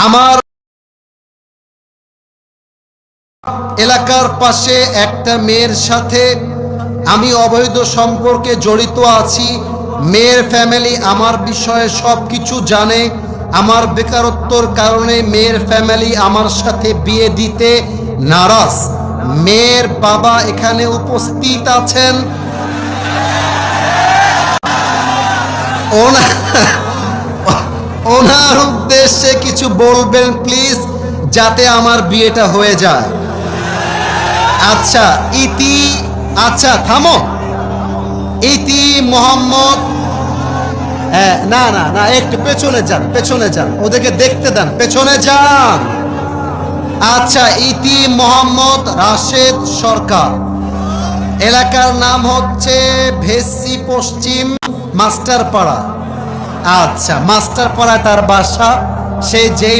আমার এলাকার পাশে একটা মেয়ের সাথে আমি অবৈধ সম্পর্কে জড়িত আছি। মেয়ের ফ্যামিলি আমার বিষয়ে সব কিছু জানে। আমার বেকারত্বর কারণে মেয়ের ফ্যামিলি আমার সাথে বিয়ে দিতে নারাজ। মেয়ের বাবা এখানে উপস্থিত আছেন। ওনার উদ্দেশ্যে কিছু বলবেন প্লিজ, যাতে আমার বিয়েটা হয়ে যায়। আচ্ছা আচ্ছা থামো। ইতি মোহাম্মদ, না না না, একটু পেছনে যান, ওদেরকে দেখতে দেন, পেছনে যান। আচ্ছা, ইতি মোহাম্মদ রাশেদ সরকার, এলাকার নাম হচ্ছে ভেসি পশ্চিম মাস্টারপাড়া। আচ্ছা, মাস্টারপাড়া তার বাসা। সে যেই